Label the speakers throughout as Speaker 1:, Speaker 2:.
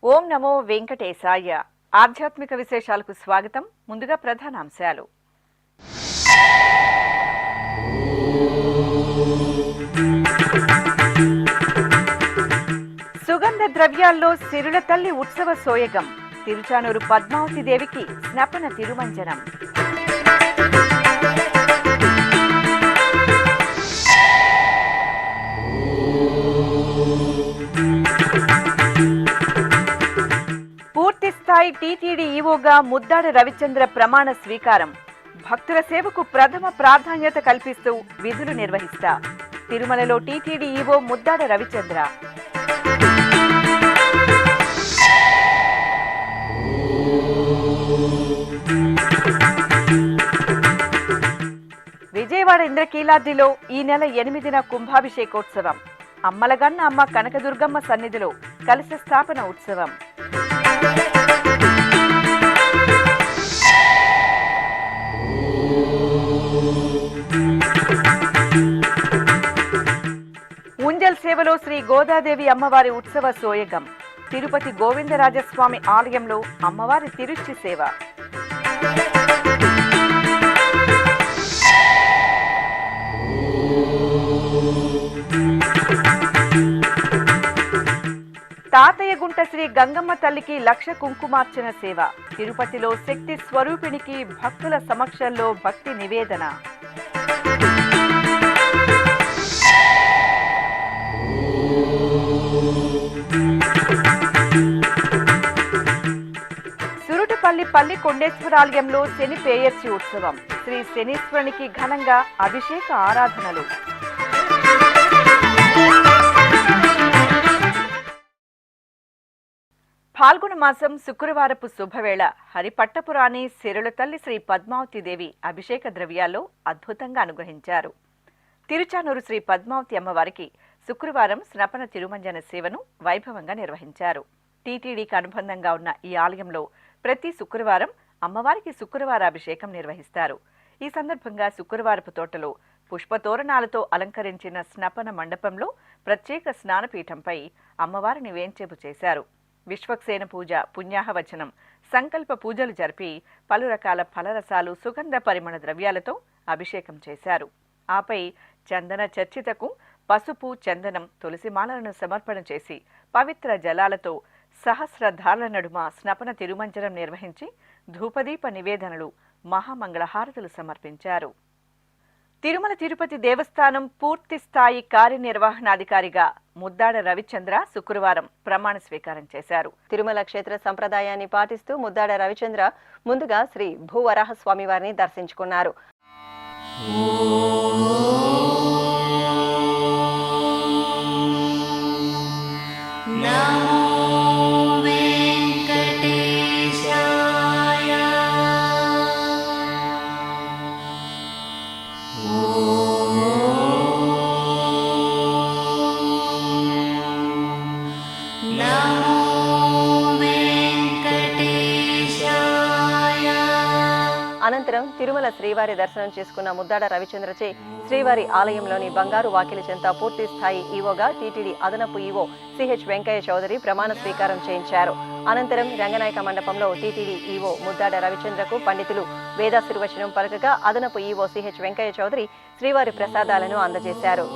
Speaker 1: ఓం నమో వెంకటేశాయ. ఆధ్యాత్మిక విశేషాలకు స్వాగతం. ముందుగా ప్రధానాంశాలు. సుగంధ ద్రవ్యాల్లో సిరుల తల్లి ఉత్సవ సోయగం. తిరుచానూరు పద్మావతి దేవికి స్నపన తిరుమంజనం. పూర్తిస్థాయి టీటీడీ ఈవోగా ముద్దాడ రవిచంద్ర ప్రమాణ స్వీకారం. భక్తుల సేవకు ప్రథమ ప్రాధాన్యత కల్పిస్తూ విధులు నిర్వహిస్తా. తిరుమలలో టీటీడీ ఈవో ముద్దాడ రవిచంద్ర. విజయవాడ ఇంద్రకీలాద్రిలో ఈ నెల 8న కుంభాభిషేకోత్సవం. అమ్మలగన్న అమ్మ కనకదుర్గమ్మ సన్నిధిలో కలశ స్థాపన ఉత్సవం. ఉంజల్ సేవలో శ్రీ గోదాదేవి అమ్మవారి ఉత్సవ సోయగం. తిరుపతి గోవిందరాజస్వామి ఆలయంలో అమ్మవారి తిరుచి సేవ. తాతయ్యగుంట శ్రీ గంగమ్మ తల్లికి 1,00,000 కుంకుమార్చన సేవ. తిరుపతిలో శక్తి స్వరూపిణికి భక్తుల సమక్షంలో భక్తి నివేదన. సురుటుపల్లి పల్లి కొండేశ్వరాలయంలో శని పేయర్చి ఉత్సవం. శ్రీ శనీశ్వరునికి ఘనంగా అభిషేక ఆరాధనలు. ఫాల్గుణ మాసం శుక్రవారపు శుభవేళ. హరిపట్టపురాణి సిరుల తల్లి శ్రీ పద్మావతి దేవి అభిషేక ద్రవ్యాల్లో అద్భుతంగా అనుగ్రహించారు. తిరుచానూరు శ్రీ పద్మావతి అమ్మవారికి శుక్రవారం స్నపన తిరుమంజన సేవను వైభవంగా నిర్వహించారు. టీటీడీకి అనుబంధంగా ఉన్న ఈ ఆలయంలో ప్రతి శుక్రవారం అమ్మవారికి శుక్రవారాభిషేకం నిర్వహిస్తారు. ఈ సందర్భంగా శుక్రవారపు తోటలో పుష్పతోరణాలతో అలంకరించిన స్నపన మండపంలో ప్రత్యేక స్నానపీఠంపై అమ్మవారిని వేంచేపు చేశారు. విశ్వక్సేన పూజ, పుణ్యాహవచనం, సంకల్ప పూజలు జరిపి పలు రకాల ఫలరసాలు, సుగంధ పరిమళ ద్రవ్యాలతో అభిషేకం చేశారు. ఆపై చందన చర్చితకు పసుపు, చందనం, తులసిమాలను సమర్పణ చేసి పవిత్ర జలాలతో సహస్రధారల నడుమ స్నపన తిరుమంజనం నిర్వహించి ధూపదీప నివేదనలు, మహామంగళహారతులు సమర్పించారు. తిరుమల తిరుపతి దేవస్థానం పూర్తి స్థాయి కార్యనిర్వహణాధికారిగా ముద్దాడ రవిచంద్ర శుక్రవారం ప్రమాణ స్వీకారం చేశారు.
Speaker 2: తిరుమల క్షేత్ర సంప్రదాయాన్ని పాటిస్తూ ముద్దాడ రవిచంద్ర ముందుగా శ్రీ భూవరాహస్వామి వారిని దర్శించుకున్నారు. అనంతరం తిరుమల శ్రీవారి దర్శనం చేసుకున్న ముద్దాడ రవిచంద్రచే శ్రీవారి ఆలయంలోని బంగారు వాకిలి చెంత పూర్తి స్థాయి ఈవోగా టీటీడీ అదనపు ఈవో సిహెచ్ వెంకయ్య చౌదరి ప్రమాణ స్వీకారం చేయించారు. అనంతరం రంగనాయక మండపంలో టీటీడీ ఈవో ముద్దాడ రవిచంద్రకు పండితులు వేదాశీర్వచనం పలకగా అదనపు ఈవో సిహెచ్ వెంకయ్య చౌదరి శ్రీవారి ప్రసాదాలను అందజేశారు.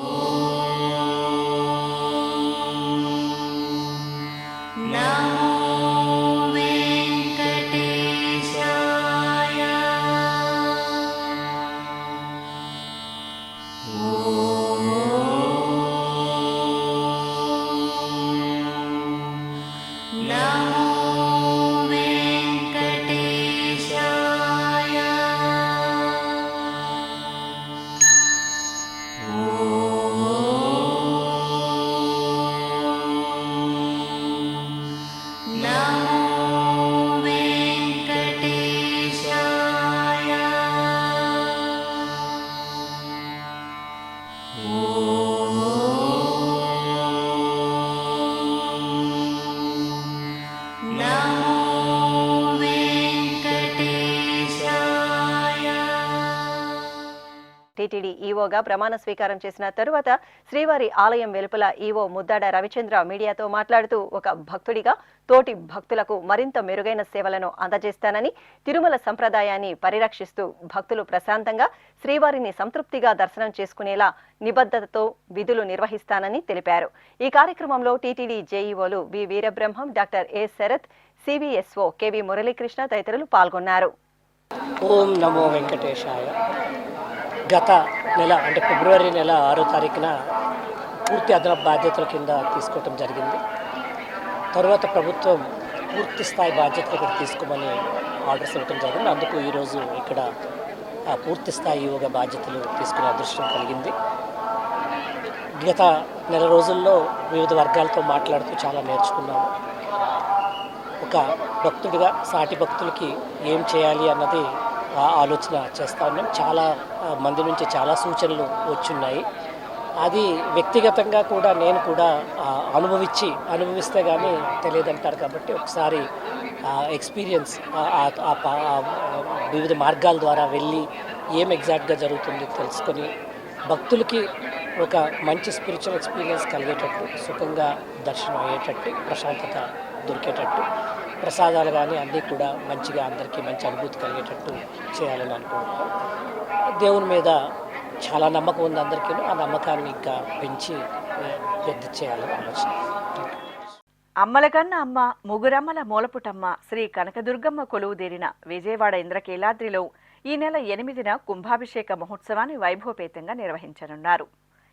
Speaker 2: టీటీడీ ఈవోగా ప్రమాణ స్వీకారం చేసిన తరువాత శ్రీవారి ఆలయం వెలుపల ఈవో ముద్దాడ రవిచంద్ర మీడియాతో మాట్లాడుతూ ఒక భక్తుడిగా తోటి భక్తులకు మరింత మెరుగైన సేవలను అందజేస్తానని, తిరుమల సంప్రదాయాన్ని పరిరక్షిస్తూ భక్తులు ప్రశాంతంగా శ్రీవారిని సంతృప్తిగా దర్శనం చేసుకునేలా నిబద్ధతతో విధులు నిర్వహిస్తానని తెలిపారు. ఈ కార్యక్రమంలో టీటీడీ జేఈఓలు V Veerabrahmam, doctor A Sarath, CVSO KV Muralikrishna తదితరులు పాల్గొన్నారు.
Speaker 3: ఓం నమో వెంకటేశాయ. గత నెల అంటే ఫిబ్రవరి నెల 6వ తారీఖున పూర్తి అదనపు బాధ్యతల కింద తీసుకోవటం జరిగింది. తర్వాత ప్రభుత్వం పూర్తి స్థాయి బాధ్యతలు ఇక్కడ తీసుకోమని ఆర్డర్స్ ఇవ్వటం జరిగింది. అందుకు ఈరోజు ఇక్కడ పూర్తి స్థాయి యోగా బాధ్యతలు తీసుకునే అదృష్టం కలిగింది. గత నెల రోజుల్లో వివిధ వర్గాలతో మాట్లాడుతూ చాలా నేర్చుకున్నాము. ఒక భక్తుడిగా సాటి భక్తులకి ఏం చేయాలి అన్నది ఆలోచన చేస్తూ ఉన్నాం. చాలా మంది నుంచి చాలా సూచనలు వచ్చున్నాయి. అది వ్యక్తిగతంగా కూడా నేను కూడా అనుభవిస్తే కానీ తెలియదంటారు. కాబట్టి ఒకసారి ఎక్స్పీరియన్స్ వివిధ మార్గాల ద్వారా వెళ్ళి ఏం ఎగ్జాక్ట్గా జరుగుతుంది తెలుసుకొని భక్తులకి ఒక మంచి స్పిరిచువల్ ఎక్స్పీరియన్స్ కలిగేటట్టు, సుఖంగా దర్శనం అయ్యేటట్టు, ప్రశాంతత దొరికేటట్టు, ప్రసాదాలు కానీ అన్నీ కూడా మంచిగా అందరికీ మంచి అనుభూతి కలిగేటట్టు చేయాలని అనుకుంటున్నాం. దేవుని మీద చాలా నమ్మకం ఉంది అందరికీ. ఆ నమ్మకాన్ని ఇంకా పెంచి పెద్ద చేయాలని ఆలోచన.
Speaker 1: అమ్మలకన్న అమ్మ ముగురమ్మల మూలపుటమ్మ శ్రీ కనకదుర్గమ్మ కొలువుదేరిన విజయవాడ ఇంద్రకీలాద్రిలో ఈ నెల 8న కుంభాభిషేక మహోత్సవాన్ని వైభవపేతంగా నిర్వహించనున్నారు.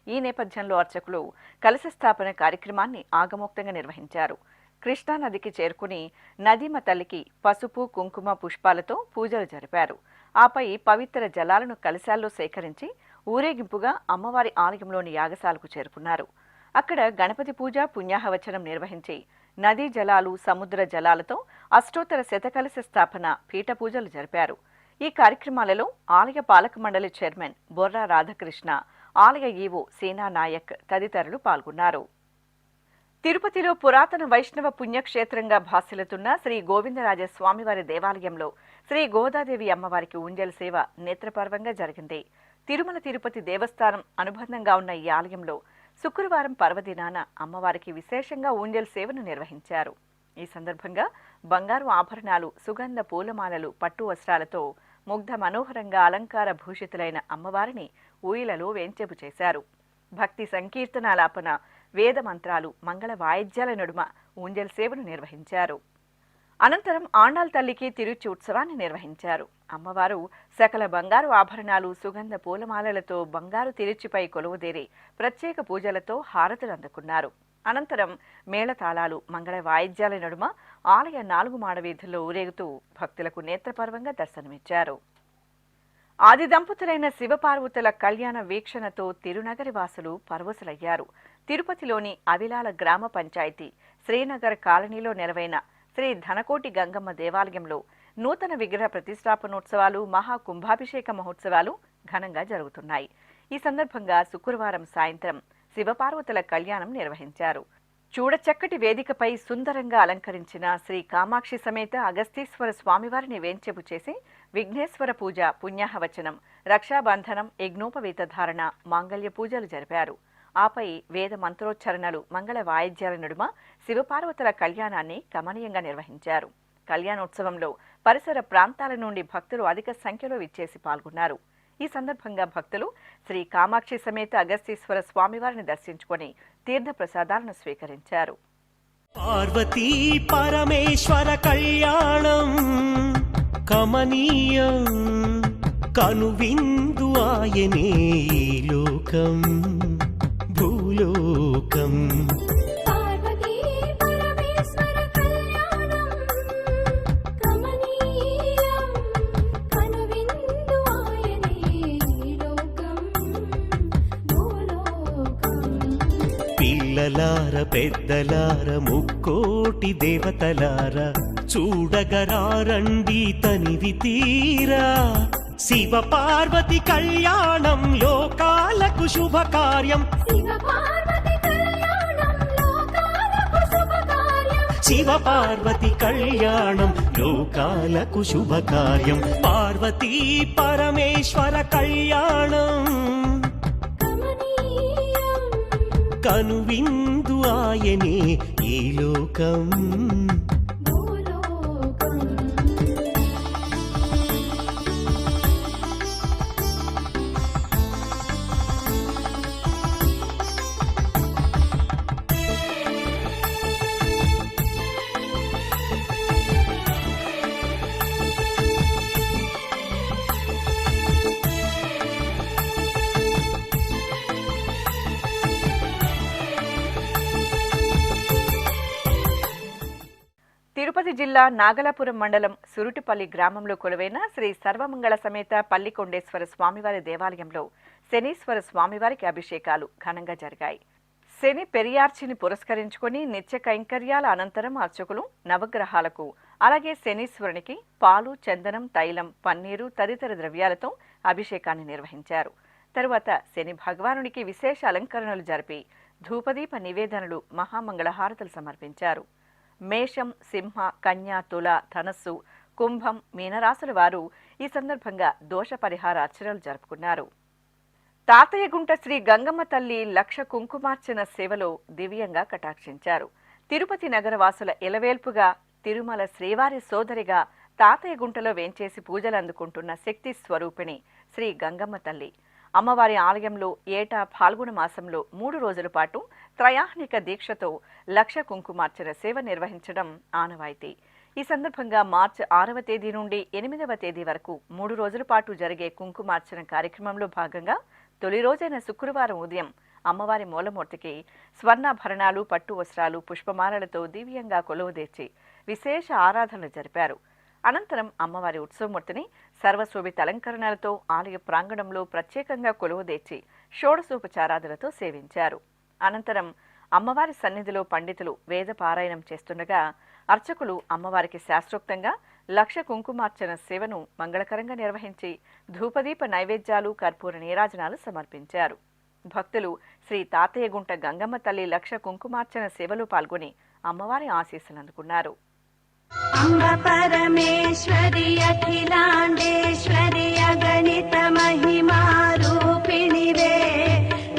Speaker 1: ఈ నేపథ్యంలో అర్చకులు కలశ స్థాపన కార్యక్రమాన్ని ఆగమోక్తంగా నిర్వహించారు. కృష్ణానదికి చేరుకుని నదీమ తల్లికి పసుపు, కుంకుమ, పుష్పాలతో పూజలు జరిపారు. ఆపై పవిత్ర జలాలను కలశాల్లో సేకరించి ఊరేగింపుగా అమ్మవారి ఆలయంలోని యాగశాలకు చేరుకున్నారు. అక్కడ గణపతి పూజ, పుణ్యాహవచనం నిర్వహించి నదీ జలాలు, సముద్ర జలాలతో అష్టోత్తర శతకలశ స్థాపన, పీఠ పూజలు జరిపారు. ఈ కార్యక్రమాలలో ఆలయ పాలక మండలి చైర్మన్ బొర్రా రాధాకృష్ణ, ఆలయ ఈవో సేనా నాయక్ తదితరులు పాల్గొన్నారు. తిరుపతిలో పురాతన వైష్ణవ పుణ్యక్షేత్రంగా భాసిల్లుతున్న శ్రీ గోవిందరాజ స్వామివారి దేవాలయంలో శ్రీ గోదాదేవి అమ్మవారికి ఊంజల్ సేవ నేత్రపర్వంగా జరిగింది. తిరుమల తిరుపతి దేవస్థానం అనుబంధంగా ఉన్న ఈ ఆలయంలో శుక్రవారం పర్వదినాన అమ్మవారికి విశేషంగా ఊంజల్ సేవను నిర్వహించారు. ఈ సందర్భంగా బంగారు ఆభరణాలు, సుగంధ పూలమాలలు, పట్టు వస్త్రాలతో ముగ్ధ మనోహరంగా అలంకార భూషితులైన అమ్మవారిని ఊయలలో వేంచెపు చేశారు. భక్తి సంకీర్తనాలాపన, వేద మంత్రాలు, మంగళ వాయిద్యాల నడుమ ఊంజల్ సేవను నిర్వహించారు. అనంతరం ఆండాల్ తల్లికి తిరుచి ఉత్సవాన్ని నిర్వహించారు. అమ్మవారు సకల బంగారు ఆభరణాలు, సుగంధ పూలమాలలతో బంగారు తిరుచిపై కొలువుదేరి ప్రత్యేక పూజలతో హారతులు అందుకున్నారు. అనంతరం మేళతాళాలు, మంగళ వాయిద్యాల నడుమ ఆలయ 4 మాడ వీధుల్లో ఊరేగుతూ భక్తులకు నేత్రపర్వంగా దర్శనమిచ్చారు. ఆది దంపతులైన శివపార్వతుల కళ్యాణ వీక్షణతో తిరునగరి వాసులు పరవశులయ్యారు. తిరుపతిలోని అవిలాల గ్రామ పంచాయతీ శ్రీనగర్ కాలనీలో నెలవైన శ్రీ ధనకోటి గంగమ్మ దేవాలయంలో నూతన విగ్రహ ప్రతిష్టాపనోత్సవాలు, మహా కుంభాభిషేక మహోత్సవాలు ఘనంగా జరుగుతున్నాయి. ఈ సందర్భంగా శుక్రవారం సాయంత్రం శివపార్వతుల కళ్యాణం నిర్వహించారు. చూడచక్కటి వేదికపై సుందరంగా అలంకరించిన శ్రీ కామాక్షి సమేత అగస్తీశ్వర స్వామివారిని వేంచెపు చేసి విఘ్నేశ్వర పూజ, పుణ్యాహవచనం, రక్షాబంధనం, యజ్ఞోపవీత ధారణ, మాంగళ్య పూజలు జరిపారు. ఆపై వేద మంత్రోచ్చరణలు, మంగళ వాయిద్యాల నడుమ శివపార్వతుల కళ్యాణాన్ని కమనీయంగా నిర్వహించారు. కళ్యాణోత్సవంలో పరిసర ప్రాంతాల నుండి భక్తులు అధిక సంఖ్యలో విచ్చేసి పాల్గొన్నారు. ఈ సందర్భంగా భక్తులు శ్రీ కామాక్షి సమేత అగస్తీశ్వర స్వామివారిని దర్శించుకొని తీర్థ ప్రసాదాలను స్వీకరించారు.
Speaker 4: పార్వతీ పరమేశ్వర కళ్యాణం కమనీయం, కనువిందు ఆయనే లోకం భూలోకం. పిల్లలార పెద్దలార ముక్కోటి దేవతలార చూడగరారండి తనివి తీరా శివ పార్వతి కళ్యాణం లోకాలకు శుభకార్యం శివ పార్వతి కళ్యాణం లోకాలకు శుభకార్యం పార్వతీ పరమేశ్వర కళ్యాణం కనువిందు ఆయనే ఈ లోకం
Speaker 1: తిరుపతి జిల్లా నాగలాపురం మండలం సురుటిపల్లి గ్రామంలో కొలువైన శ్రీ సర్వమంగళ సమేత పల్లికొండేశ్వర స్వామివారి దేవాలయంలో శనీశ్వర స్వామివారికి అభిషేకాలు ఘనంగా జరిగాయి. శని పెరియార్చిని పురస్కరించుకుని నిత్య కైంకర్యాల అనంతరం అర్చకులు నవగ్రహాలకు అలాగే శనీశ్వరునికి పాలు, చందనం, తైలం, పన్నీరు తదితర ద్రవ్యాలతో అభిషేకాన్ని నిర్వహించారు. తరువాత శని భగవానునికి విశేష అలంకరణలు జరిపి ధూపదీప నివేదనలు, మహామంగళహారతులు సమర్పించారు. మేషం, సింహ, కన్యా, తుల, ధనస్సు, కుంభం, మీనరాశుల వారు ఈ సందర్భంగా దోష పరిహార అర్చనలు జరుపుకున్నారు. తాతయ్యగుంట శ్రీ గంగమ్మ తల్లి లక్ష కుంకుమార్చన సేవలో దివ్యంగా కటాక్షించారు. తిరుపతి నగరవాసుల ఎలవేల్పుగా తిరుమల శ్రీవారి సోదరిగా తాతయ్యగుంటలో వేంచేసి పూజలు అందుకుంటున్న శక్తి స్వరూపిణి శ్రీ గంగమ్మ తల్లి అమ్మవారి ఆలయంలో ఏటా ఫాల్గుణ మాసంలో 3 రోజుల పాటు త్రయాహ్నిక దీక్షతో లక్ష కుంకుమార్చన సేవ నిర్వహించడం ఆనవాయితీ. ఈ సందర్భంగా మార్చి 6వ తేదీ నుండి 8వ తేదీ వరకు 3 రోజుల పాటు జరిగే కుంకుమార్చన కార్యక్రమంలో భాగంగా తొలి రోజైన శుక్రవారం ఉదయం అమ్మవారి మూలమూర్తికి స్వర్ణాభరణాలు, పట్టు వస్త్రాలు, పుష్పమాలలతో దివ్యంగా కొలువుదీర్చి విశేష ఆరాధనలు జరిపారు. అనంతరం అమ్మవారి ఉత్సవమూర్తిని సర్వశోభిత అలంకరణలతో ఆలయ ప్రాంగణంలో ప్రత్యేకంగా కొలువుదీర్చి షోడశోపచారాదులతో సేవించారు. అనంతరం అమ్మవారి సన్నిధిలో పండితులు వేద పారాయణం చేస్తుండగా అర్చకులు అమ్మవారికి శాస్త్రోక్తంగా లక్ష కుంకుమార్చన సేవను మంగళకరంగా నిర్వహించి ధూపదీప నైవేద్యాలు, కర్పూర నీరాజనాలు సమర్పించారు. భక్తులు శ్రీ తాతయ్యగుంట గంగమ్మ తల్లి లక్ష కుంకుమార్చన సేవలో పాల్గొని అమ్మవారి ఆశీస్సులు అందుకున్నారు.
Speaker 5: అంబ పరమేశ్వరి అఖిలాండేశ్వరి అగణిత మహిమా రూపిణివే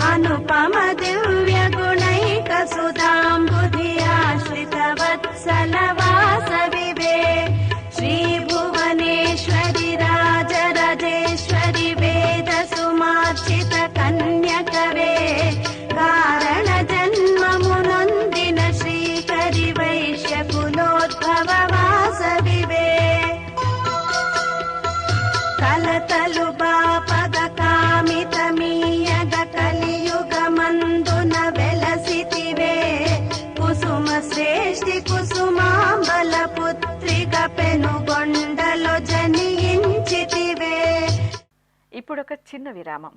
Speaker 5: అనుపమ దివ్య గుణైక సుధాంబుధి ఆశ్రిత వత్సల వాసవివే శ్రీ భువనేశ్వరి రాజరాజేశ్వరి వేద సుమార్చిత కన్యకవే కారణ జన్మమునొందిన శ్రీకరి వైశ్య కులోద్భవ వాసవివే కలతలు బాపద కామిత మీయగ కలియుగ మందున వెలసితివే కుసుమ శ్రేష్ఠి కుసుమాంబల పుత్రిక పెనుగొండలో జనించితివే.
Speaker 1: ఇప్పుడొక చిన్న విరామం.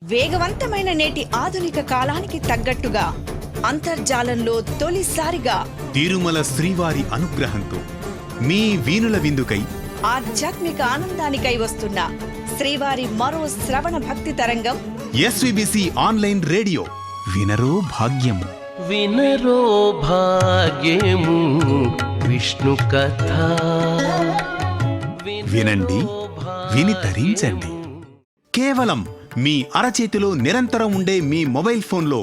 Speaker 6: వేగవంతమైన నేటి ఆధునిక కాలానికి తగ్గట్టుగా అంతర్జాలంలో తొలిసారిగా
Speaker 7: తిరుమల శ్రీవారి అనుగ్రహంతో మీ వీణుల విందుకై
Speaker 6: ఆధ్యాత్మిక ఆనందానికై వస్తున్న శ్రీవారి మరో శ్రవణ భక్తి తరంగం
Speaker 7: ఎస్విబిసి ఆన్లైన్ రేడియో వినరో భాగ్యము.
Speaker 8: వినరో భాగ్యము విష్ణు కథ
Speaker 7: వినండి, విని తరించండి. కేవలం మీ అరచేతిలో నిరంతరం ఉండే మీ మొబైల్ ఫోన్లో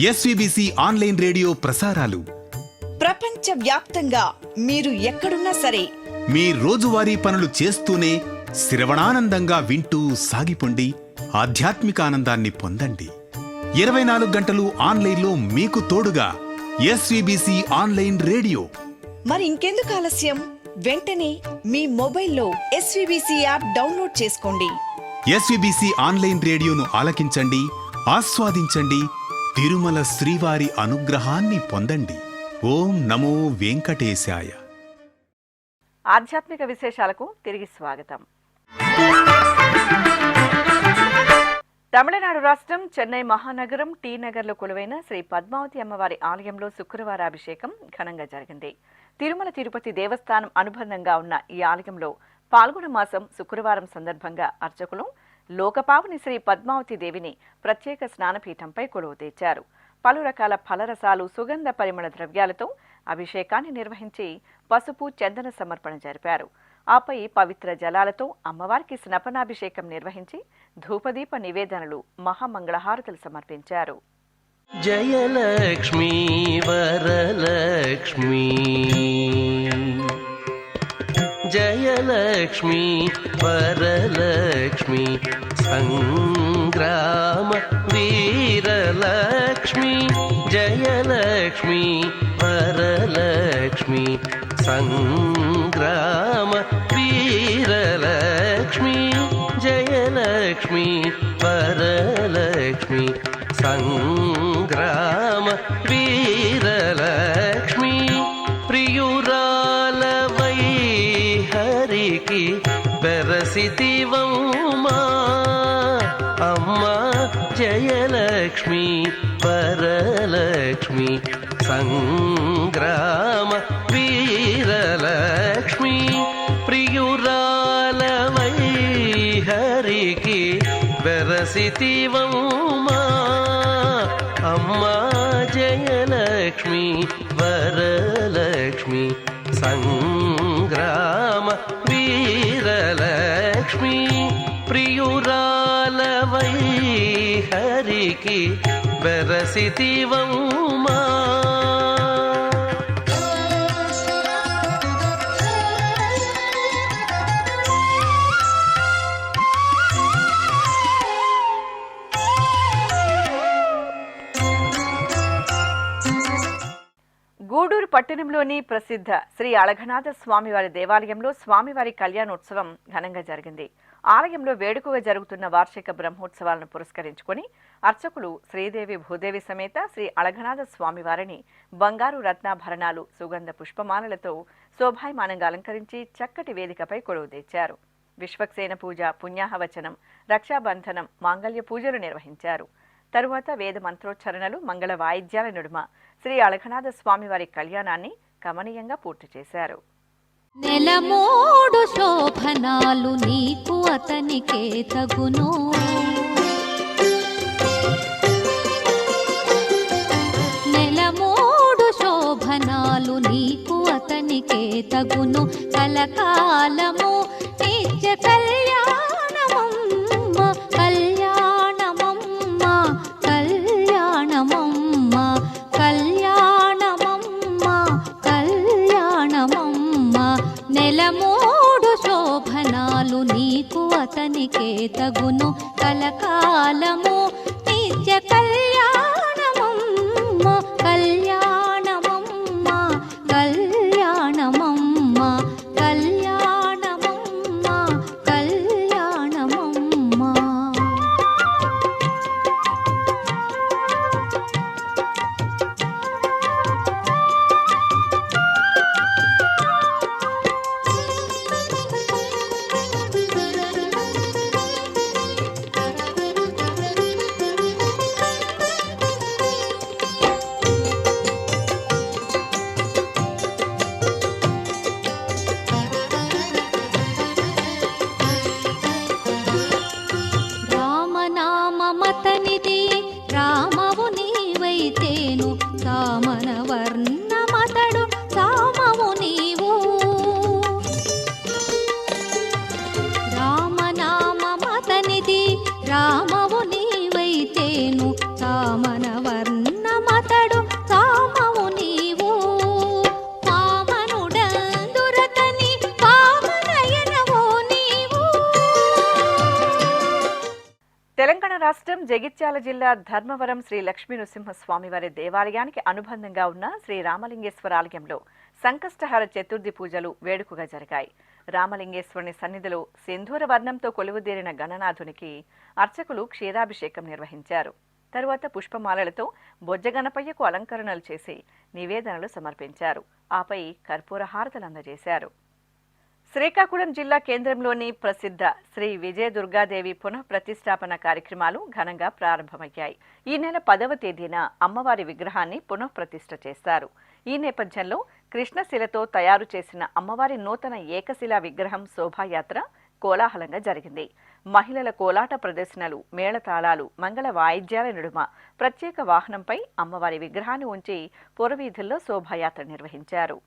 Speaker 7: ఎస్విబిసి ఆన్లైన్ రేడియో ప్రసారాలు
Speaker 6: ప్రపంచ వ్యాప్తంగా మీరు ఎక్కడున్నా సరే
Speaker 7: మీ రోజువారీ పనులు చేస్తూనే శ్రవణానందంగా వింటూ సాగిపోండి, ఆధ్యాత్మిక ఆనందాన్ని పొందండి. 24 గంటలు ఆన్లైన్లో మీకు తోడుగా ఎస్విబిసి ఆన్లైన్ రేడియో.
Speaker 6: మరి ఇంకెందుకు ఆలస్యం? వెంటనే మీ మొబైల్లో ఎస్విబిసి యాప్ డౌన్లోడ్ చేసుకోండి.
Speaker 7: ఎస్విబిసి ఆన్లైన్ రేడియోను ఆలకించండి, ఆస్వాదించండి, తిరుమల శ్రీవారి అనుగ్రహాన్ని పొందండి. ఓం నమో వెంకటేశాయ.
Speaker 1: ఆధ్యాత్మిక విశేషాలకు తిరిగి స్వాగతం. తమిళనాడు రాష్ట్రం చెన్నై మహానగరం టీ నగర్లో కొలువైన శ్రీ పద్మావతి అమ్మవారి ఆలయంలో శుక్రవార అభిషేకం ఘనంగా జరిగింది. తిరుమల తిరుపతి దేవస్థానం అనుబంధంగా ఉన్న ఈ ఆలయంలో పాల్గొన మాసం శుక్రవారం సందర్భంగా అర్చకులు లోకపావని శ్రీ పద్మావతి దేవిని ప్రత్యేక స్నానపీఠంపై కొలువు తెచ్చారు. పలు రకాల ఫలరసాలు, సుగంధ పరిమళ ద్రవ్యాలతో అభిషేకాన్ని నిర్వహించి పసుపు, చందన సమర్పణ జరిపారు. ఆపై పవిత్ర జలాలతో అమ్మవారికి స్నపనాభిషేకం నిర్వహించి ధూపదీప నివేదనలు, మహామంగళహారతులు సమర్పించారు.
Speaker 8: జయలక్ష్మీ వరలక్ష్మీ జయలక్ష్మీ వరలక్ష్మీ సంగ్రామ వీరలక్ష్మీ జయలక్ష్మీ వరలక్ష్మీ సంగ్రామ వీరలక్ష్మీ జయలక్ష్మీ వరలక్ష్మీ సంగ్రామ వీరలక్ష్మీ ప్రియురాలవై హరికి బెరసితివమ్మా అమ్మా జయలక్ష్మీ వరలక్ష్మీ సంగ్రామ వీరలక్ష్మీ ప్రియురాలవై హరికి బెరసితివమ్మా అమ్మా జయలక్ష్మీ వరలక్ష్మీ సంగ్రామ వీరలక్ష్మీ ప్రియురాలవై హరికి బెరసితివమ్మా
Speaker 1: గూడూరు పట్టణంలోని ప్రసిద్ధ శ్రీ అళఘనాథ స్వామివారి దేవాలయంలో స్వామివారి కళ్యాణోత్సవం ఘనంగా జరిగింది. ఆలయంలో వేడుకగా జరుగుతున్న వార్షిక బ్రహ్మోత్సవాలను పురస్కరించుకుని అర్చకులు శ్రీదేవి భూదేవి సమేత శ్రీ అళఘనాథ స్వామివారిని బంగారు రత్నాభరణాలు, సుగంధ పుష్పమాలలతో శోభాయమానంగా అలంకరించి చక్కటి వేదికపై కొలువు తెచ్చారు. విశ్వక్సేన పూజ, పుణ్యాహవచనం, రక్షాబంధనం, మాంగళ్య పూజలు నిర్వహించారు. తరువాత వేద మంత్రోచ్చరణలు, మంగళ వాయిద్యాల నడుమ శ్రీ అళఘనాథ స్వామివారి కళ్యాణాన్ని కమనీయంగా పూర్తి చేశారు.
Speaker 9: నెలమోడు శోభనాలు నీకు అతనికే తగును, నెలమోడు శోభనాలు నీకు అతనికే తగును, కలకాలము నిత్య కళ్యాణమమ్మ కళ్యాణమమ్మ కళ్యాణమమ్మ కళ్యాణమమ్మ కళ్యాణమమ్మ నెలమోడు శోభనాలు నీకు అతనికే తగును, కలకాలము నిత్య కళ్యాణమమ్మ కళ్యాణమమ్మ కళ్యాణమమ్మ కళ్యాణమమ్మ కళ్యాణమమ్మ. రామనామమతనిది రామవు నీవైతేను, సామన వర్ణమతడు సామవు నీవు. రామనామమతనిది రామవు నీవైతేను, సామన వర్ణమతడు సామవు నీవు. వామనుడందురతని వామనయనవో నీవు.
Speaker 1: తెలంగాణ రాష్ట్రం జగిత్యాల జిల్లా ధర్మవరం శ్రీ లక్ష్మీ నృసింహస్వామివారి దేవాలయానికి అనుబంధంగా ఉన్న శ్రీ రామలింగేశ్వర ఆలయంలో సంకష్టహర చతుర్థి పూజలు వేడుకగా జరిగాయి. రామలింగేశ్వరుని సన్నిధిలో సింధూర వర్ణంతో కొలువుదీరిన గణనాథునికి అర్చకులు క్షీరాభిషేకం నిర్వహించారు. తరువాత పుష్పమాలలతో బొజ్జగణపయ్యకు అలంకరణలు చేసి నివేదనలు సమర్పించారు. ఆపై కర్పూర హారతలు అందజేశారు. శ్రీకాకుళం జిల్లా కేంద్రంలోని ప్రసిద్ధ శ్రీ విజయదుర్గాదేవి పునఃప్రతిష్టాపన కార్యక్రమాలు ఘనంగా ప్రారంభమయ్యాయి. ఈ నెల 10వ తేదీన అమ్మవారి విగ్రహాన్ని పునఃప్రతిష్ఠ చేస్తారు. ఈ నేపథ్యంలో కృష్ణశిలతో తయారు చేసిన అమ్మవారి నూతన ఏకశిలా విగ్రహం శోభాయాత్ర కోలాహలంగా జరిగింది. మహిళల కోలాట ప్రదర్శనలు, మేళతాళాలు, మంగళ వాయిద్యాల నడుమ ప్రత్యేక వాహనంపై అమ్మవారి విగ్రహాన్ని ఉంచి పురవీధుల్లో శోభాయాత్ర నిర్వహించారు.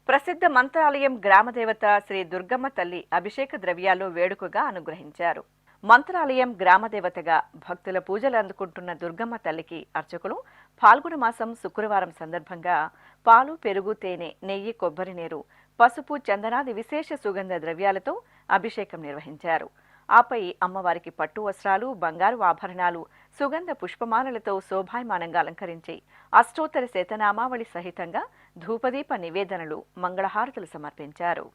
Speaker 1: ప్రసిద్ధ మంత్రాలయం గ్రామదేవత శ్రీ దుర్గమ్మ తల్లి అభిషేక ద్రవ్యాల్లో వేడుకగా అనుగ్రహించారు. మంత్రాలయం గ్రామదేవతగా భక్తుల పూజలు అందుకుంటున్న దుర్గమ్మ తల్లికి అర్చకులు ఫాల్గుణ మాసం శుక్రవారం సందర్భంగా పాలు, పెరుగు, తేనె, నెయ్యి, కొబ్బరి నీరు, పసుపు, చందనాది విశేష సుగంధ ద్రవ్యాలతో అభిషేకం నిర్వహించారు. ఆపై అమ్మవారికి పట్టు వస్త్రాలు, బంగారు ఆభరణాలు, సుగంధ పుష్పమాలలతో శోభాయమానంగా అలంకరించి అష్టోత్తర శతనామావళి సహితంగా ధూపదీప నివేదనలు, మంగళహారతులు సమర్పించారు.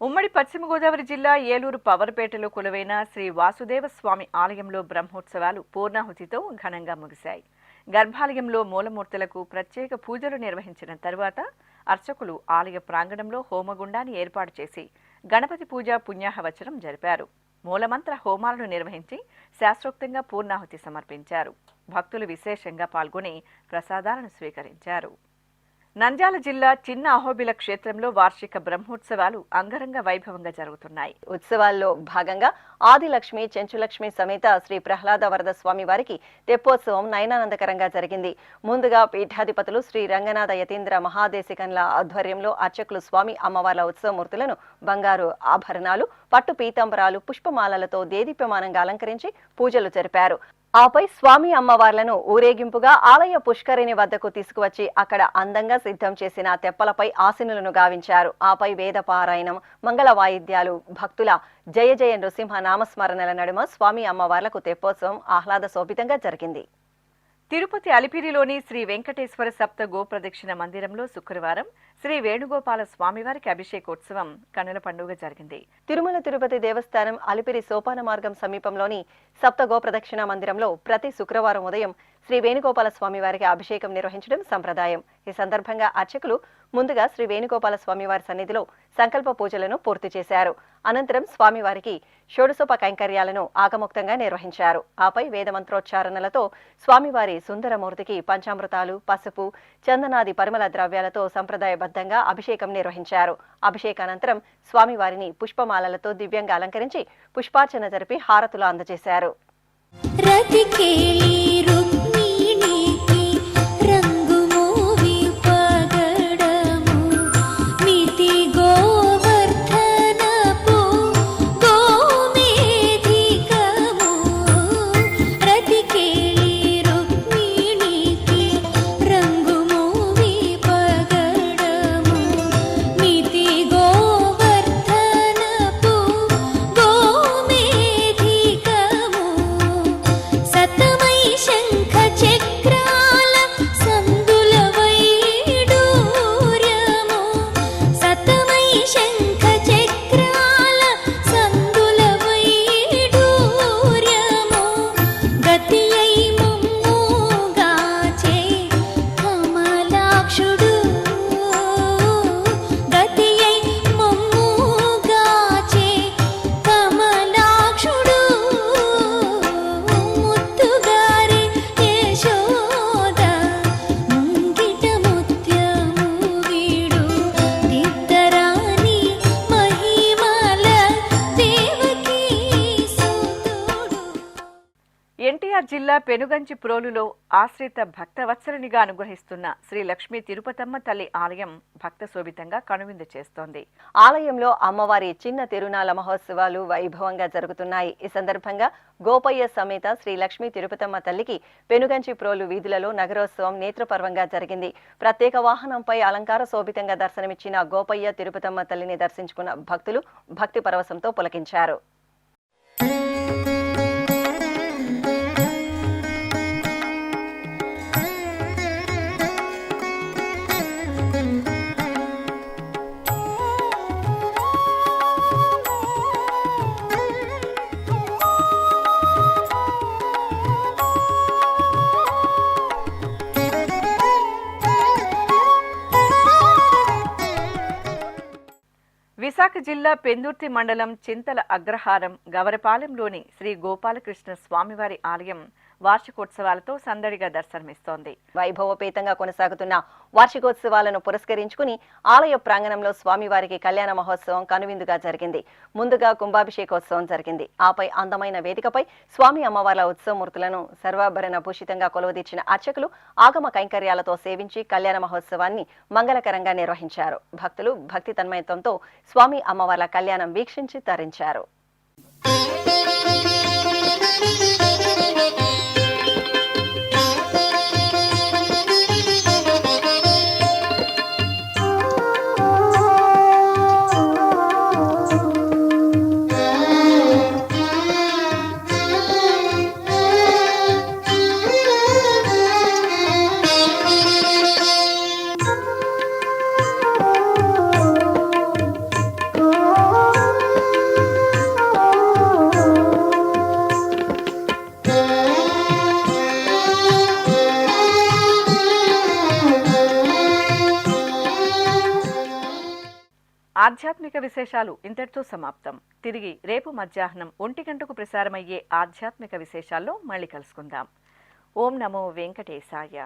Speaker 1: ఉమ్మడి పశ్చిమ గోదావరి జిల్లా ఏలూరు పవర్పేటలో కొలువైన శ్రీ వాసుదేవ స్వామి ఆలయంలో బ్రహ్మోత్సవాలు పూర్ణాహుతితో ఘనంగా ముగిశాయి. గర్భాలయంలో మూలమూర్తులకు ప్రత్యేక పూజలు నిర్వహించిన తరువాత అర్చకులు ఆలయ ప్రాంగణంలో హోమగుండాన్ని ఏర్పాటు చేసి గణపతి పూజ, పుణ్యాహవచనం జరిపారు. మూలమంత్ర హోమాలను నిర్వహించి శాస్త్రోక్తంగా పూర్ణాహుతి సమర్పించారు. భక్తులు విశేషంగా పాల్గొని ప్రసాదాలను స్వీకరించారు. నంద్యాల జిల్లా చిన్న అహోబిల క్షేత్రంలో వార్షిక బ్రహ్మోత్సవాలు అంగరంగ వైభవంగా జరుగుతున్నాయి.
Speaker 2: ఉత్సవాల్లో భాగంగా ఆదిలక్ష్మి, చెంచులక్ష్మి సమేత శ్రీ ప్రహ్లాద వరద స్వామి వారికి తెప్పోత్సవం నయనానందకరంగా జరిగింది. ముందుగా పీఠాధిపతులు శ్రీ రంగనాథ యతీంద్ర మహాదేశికన్ల ఆధ్వర్యంలో అర్చకులు స్వామి అమ్మవార్ల ఉత్సవమూర్తులను బంగారు ఆభరణాలు, పట్టు పీతాంబరాలు, పుష్పమాలలతో దేదీప్యమానంగా అలంకరించి పూజలు జరిపారు. ఆపై స్వామి అమ్మవార్లను ఊరేగింపుగా ఆలయ పుష్కరిణి వద్దకు తీసుకువచ్చి అక్కడ అందంగా సిద్ధం చేసిన తెప్పలపై ఆసీనులను గావించారు. ఆపై వేద పారాయణం, మంగళ వాయిద్యాలు, భక్తుల జయ జయ నృసింహ నామస్మరణల నడుమ స్వామి అమ్మవార్లకు తెప్పోత్సవం ఆహ్లాద శోభితంగా జరిగింది.
Speaker 1: తిరుపతి అలిపిరిలోని శ్రీ వెంకటేశ్వర సప్త గోప్రదక్షిణ మందిరంలో శుక్రవారం శ్రీ వేణుగోపాల స్వామివారికి అభిషేకోత్సవం కనుల పండుగ జరిగింది.
Speaker 2: తిరుమల తిరుపతి దేవస్థానం అలిపిరి సోపాన మార్గం సమీపంలోని సప్త గోప్రదక్షిణ మందిరంలో ప్రతి శుక్రవారం ఉదయం శ్రీ వేణుగోపాల స్వామివారికి అభిషేకం నిర్వహించడం సంప్రదాయం. ఈ సందర్భంగా అర్చకులు ముందుగా శ్రీ వేణుగోపాల స్వామివారి సన్నిధిలో సంకల్ప పూజలను పూర్తి చేశారు. అనంతరం స్వామివారికి షోడశోప కైంకర్యాలను ఆగమోక్తంగా నిర్వహించారు. ఆపై వేదమంత్రోచ్చారణలతో స్వామివారి సుందరమూర్తికి పంచామృతాలు, పసుపు, చందనాది పరిమళ ద్రవ్యాలతో సంప్రదాయబద్ధంగా అభిషేకం నిర్వహించారు. అభిషేకానంతరం స్వామివారిని పుష్పమాలలతో దివ్యంగా అలంకరించి పుష్పార్చన జరిపి హారతులు అందజేశారు.
Speaker 1: ఎన్టీఆర్ జిల్లా పెనుగంచి ప్రోలులో ఆశ్రిత భక్తవత్సలునిగా అనుగ్రహిస్తున్న శ్రీ లక్ష్మీ తిరుపతమ్మ తల్లి ఆలయం భక్త శోభితంగా కనువిందు చేస్తోంది.
Speaker 2: ఆలయంలో అమ్మవారి చిన్న తిరునాళ మహోత్సవాలు వైభవంగా జరుగుతున్నాయి. ఈ సందర్భంగా గోపయ్య సమేత శ్రీ లక్ష్మీ తిరుపతమ్మ తల్లికి పెనుగంచి ప్రోలు వీధులలో నగరోత్సవం నేత్రపర్వంగా జరిగింది. ప్రత్యేక వాహనంపై అలంకార శోభితంగా దర్శనమిచ్చిన గోపయ్య తిరుపతమ్మ తల్లిని దర్శించుకున్న భక్తులు భక్తి పరవశంతో పులకించారు.
Speaker 1: విశాఖ జిల్లా పెందుర్తి మండలం చింతల అగ్రహారం గవరపాలెంలోని శ్రీ గోపాలకృష్ణ స్వామివారి ఆలయం వార్షికోత్సవాలతో సందడిగా దర్శనమిస్తోంది.
Speaker 2: వైభవపేతంగా కొనసాగుతున్న వార్షికోత్సవాలను పురస్కరించుకుని ఆలయ ప్రాంగణంలో స్వామివారికి కళ్యాణ మహోత్సవం కనువిందుగా జరిగింది. ముందుగా కుంభాభిషేకోత్సవం జరిగింది. ఆపై అందమైన వేదికపై స్వామి అమ్మవార్ల ఉత్సవమూర్తులను సర్వాభరణ భూషితంగా కొలువుదీర్చిన అర్చకులు ఆగమ కైంకర్యాలతో సేవించి కళ్యాణ మహోత్సవాన్ని మంగళకరంగా నిర్వహించారు. భక్తులు భక్తి తన్మయత్వంతో స్వామి అమ్మవార్ల కళ్యాణం వీక్షించి తరించారు.
Speaker 1: ఆధ్యాత్మిక విశేషాలు ఇంతటితో సమాప్తం. తిరిగి రేపు మధ్యాహ్నం 1 గంటకు ప్రసారమయ్యే ఆధ్యాత్మిక విశేషాల్లో మళ్ళీ కలుసుకుందాం. ఓం నమో వెంకటేశాయ.